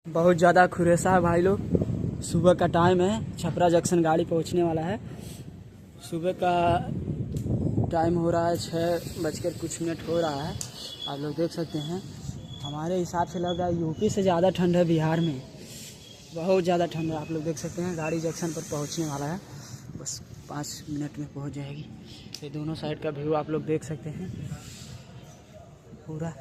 बहुत ज़्यादा खुरेसा है भाई लोग। सुबह का टाइम है, छपरा जंक्शन गाड़ी पहुंचने वाला है। सुबह का टाइम हो रहा है 6 बजकर कुछ मिनट हो रहा है। आप लोग देख सकते हैं, हमारे हिसाब से लग रहा है यूपी से ज़्यादा ठंड है बिहार में, बहुत ज़्यादा ठंड है। आप लोग देख सकते हैं गाड़ी जंक्शन पर पहुंचने वाला है, बस 5 मिनट में पहुंच जाएगी। ये दोनों साइड का व्यू आप लोग देख सकते हैं पूरा।